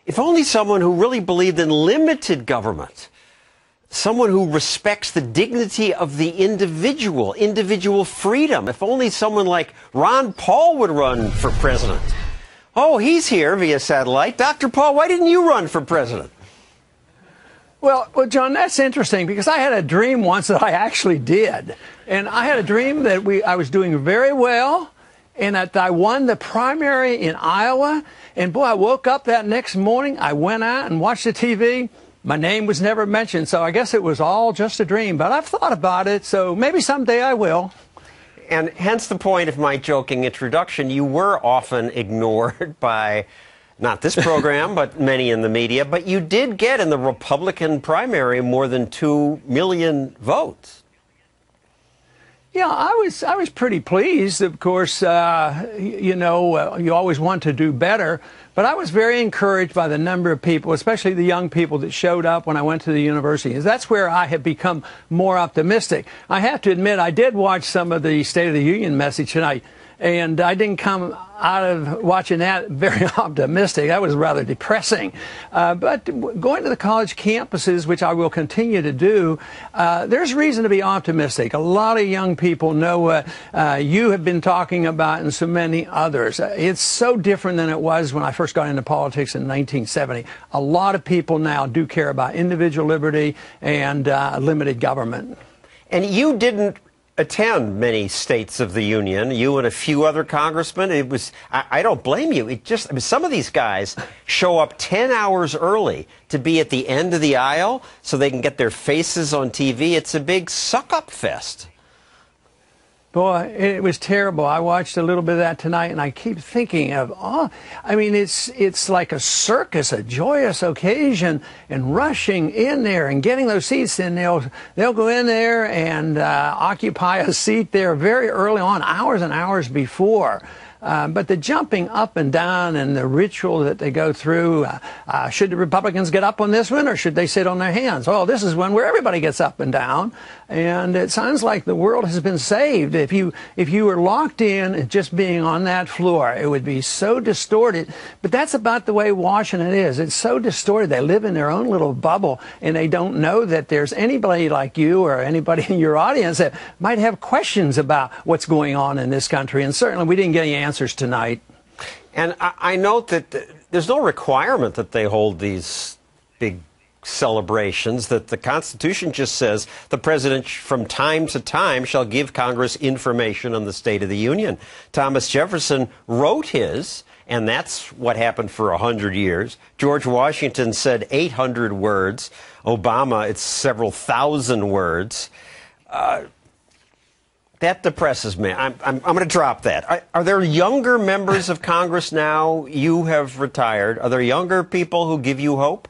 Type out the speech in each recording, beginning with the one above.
If only someone who really believed in limited government, someone who respects the dignity of the individual freedom. If only someone like Ron Paul would run for president. Oh, he's here via satellite. Dr. Paul, why didn't you run for president? Well, John, that's interesting because I had a dream once that I actually did. And I had a dream that I was doing very well and that I won the primary in Iowa. And boy, I woke up that next morning, I went out and watched the TV. My name was never mentioned, so I guess it was all just a dream. But I've thought about it, so maybe someday I will. And hence the point of my joking introduction. You were often ignored by not this program, but many in the media. But you did get in the Republican primary more than 2 million votes. Yeah, I was pretty pleased. Of course, you always want to do better. But I was very encouraged by the number of people, especially the young people that showed up when I went to the university. That's where I have become more optimistic. I have to admit, I did watch some of the State of the Union message tonight, and I didn't come out of watching that very optimistic. That was rather depressing. But going to the college campuses, which I will continue to do, there's reason to be optimistic. A lot of young people know what you have been talking about and so many others. It's so different than it was when I first got into politics in 1970. A lot of people now do care about individual liberty and limited government. And you didn't attend many states of the union, you and a few other congressmen. It was, I don't blame you. It just, I mean, some of these guys show up 10 hours early to be at the end of the aisle so they can get their faces on TV. It's a big suck-up fest. Boy, it was terrible. I watched a little bit of that tonight, and I keep thinking of, it's like a circus, a joyous occasion, and rushing in there and getting those seats. And they'll go in there and occupy a seat there very early on, hours and hours before. But the jumping up and down and the ritual that they go through, should the Republicans get up on this one or should they sit on their hands? Oh, this is one where everybody gets up and down. And it sounds like the world has been saved. If you were locked in just being on that floor, it would be so distorted. But that's about the way Washington is. It's so distorted. They live in their own little bubble, and they don't know that there's anybody like you or anybody in your audience that might have questions about what's going on in this country. And certainly we didn't get any answers tonight. And I note that there's no requirement that they hold these big celebrations, that the Constitution just says the president from time to time shall give Congress information on the State of the Union. Thomas Jefferson wrote his, and that's what happened for 100 years. George Washington said 800 words. Obama, it's several thousand words. That depresses me. I'm going to drop that. Are there younger members of Congress now? You have retired. Are there younger people who give you hope?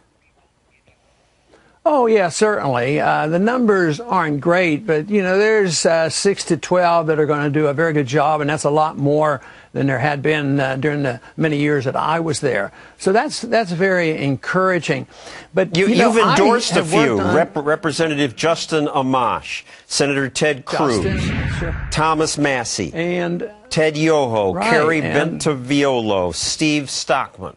Oh, yeah, certainly. The numbers aren't great, but, there's 6 to 12 that are going to do a very good job, and that's a lot more than there had been during the many years that I was there. So that's very encouraging. But you've endorsed a few: Representative Justin Amash, Senator Ted Cruz, sure. Thomas Massey, and Ted Yoho, right, Kerry Bentaviolo, Steve Stockman.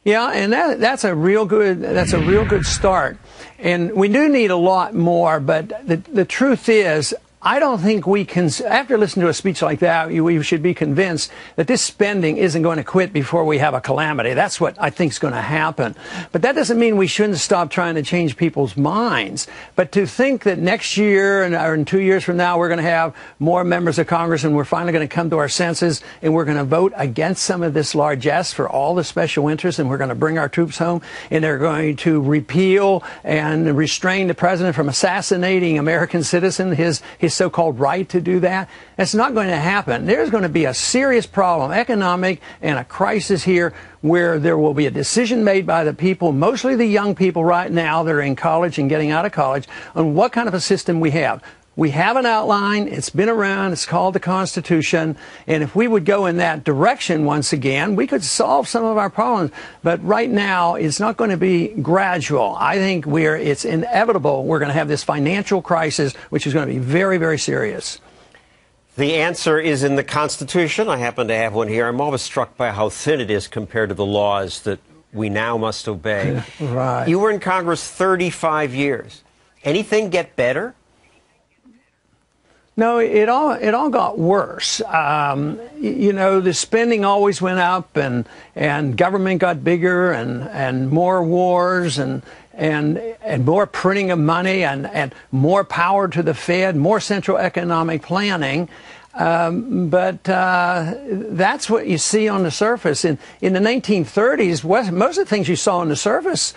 Yeah, and that's a real good start. And we do need a lot more, but the truth is, I don't think we can, after listening to a speech like that, we should be convinced that this spending isn't going to quit before we have a calamity. That's what I think is going to happen. But that doesn't mean we shouldn't stop trying to change people's minds. But to think that next year or in 2 years from now we're going to have more members of Congress and we're finally going to come to our senses and we're going to vote against some of this largesse for all the special interests and we're going to bring our troops home and they're going to repeal and restrain the president from assassinating American citizens, his so-called right to do that. It's not going to happen. There's going to be a serious problem, economic, and a crisis here where there will be a decision made by the people, mostly the young people right now that are in college and getting out of college, on what kind of a system we have. We have an outline. It's been around. It's called the Constitution. And if we would go in that direction once again, we could solve some of our problems. But right now, it's not going to be gradual. I think it's inevitable we're going to have this financial crisis, which is going to be very, very serious. The answer is in the Constitution. I happen to have one here. I'm always struck by how thin it is compared to the laws that we now must obey. Right. You were in Congress 35 years. Anything get better? No, it all got worse. You know, the spending always went up, and government got bigger, and more wars, and more printing of money, and more power to the Fed, more central economic planning. But that's what you see on the surface. In the 1930s, most of the things you saw on the surface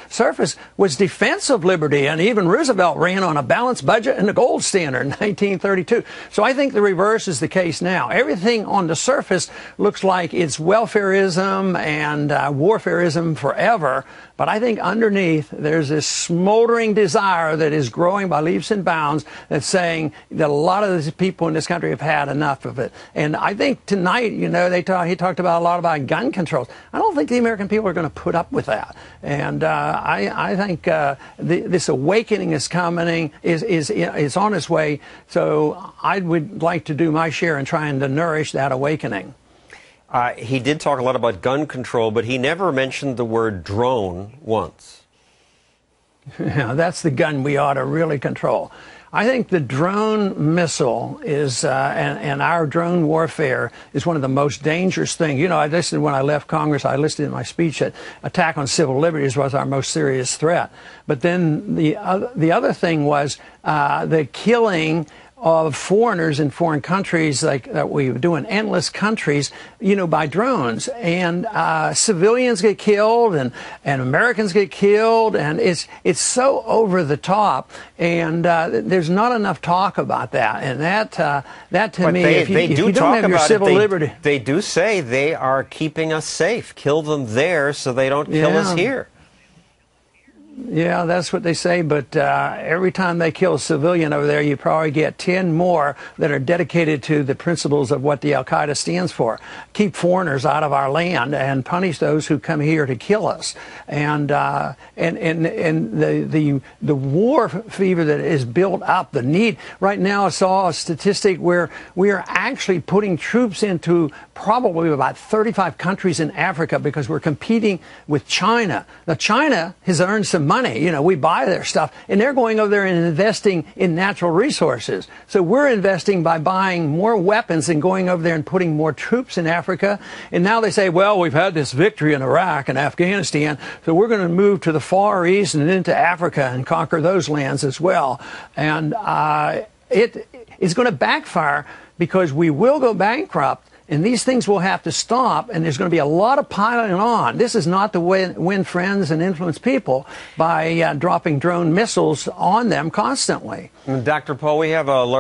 was defense of liberty, and even Roosevelt ran on a balanced budget and a gold standard in 1932. So I think the reverse is the case now. Everything on the surface looks like it's welfareism and warfareism forever. But I think underneath there's this smoldering desire that is growing by leaps and bounds that's saying that a lot of these people in this country have had enough of it. And I think tonight, you know, he talked about a lot about gun controls. I don't think the American people are going to put up with that. And I think this awakening is coming, is on its way. So I would like to do my share in trying to nourish that awakening. He did talk a lot about gun control, but he never mentioned the word drone once. Yeah, that's the gun we ought to really control. I think the drone missile is, and our drone warfare is one of the most dangerous things. You know, when I left Congress, I listed in my speech that attack on civil liberties was our most serious threat. But then the other thing was the killing of foreigners in foreign countries, like that we do in endless countries, you know, by drones. And civilians get killed, and Americans get killed, and it's so over the top, and there's not enough talk about that. And that to me, if you don't have your civil liberty, they do say they are keeping us safe. Kill them there so they don't kill us here. Yeah, that's what they say, but every time they kill a civilian over there, you probably get 10 more that are dedicated to the principles of what the Al-Qaeda stands for. Keep foreigners out of our land and punish those who come here to kill us. And the war fever that is built up, the need. Right now I saw a statistic where we are actually putting troops into probably about 35 countries in Africa because we're competing with China. Now, China has earned some money. You know, we buy their stuff, and they're going over there and investing in natural resources. So we're investing by buying more weapons and going over there and putting more troops in Africa. And now they say, well, we've had this victory in Iraq and Afghanistan, so we're going to move to the Far East and into Africa and conquer those lands as well. And it's going to backfire because we will go bankrupt. And these things will have to stop, and there's going to be a lot of piling on. This is not the way to win friends and influence people by dropping drone missiles on them constantly. Dr. Paul, we have a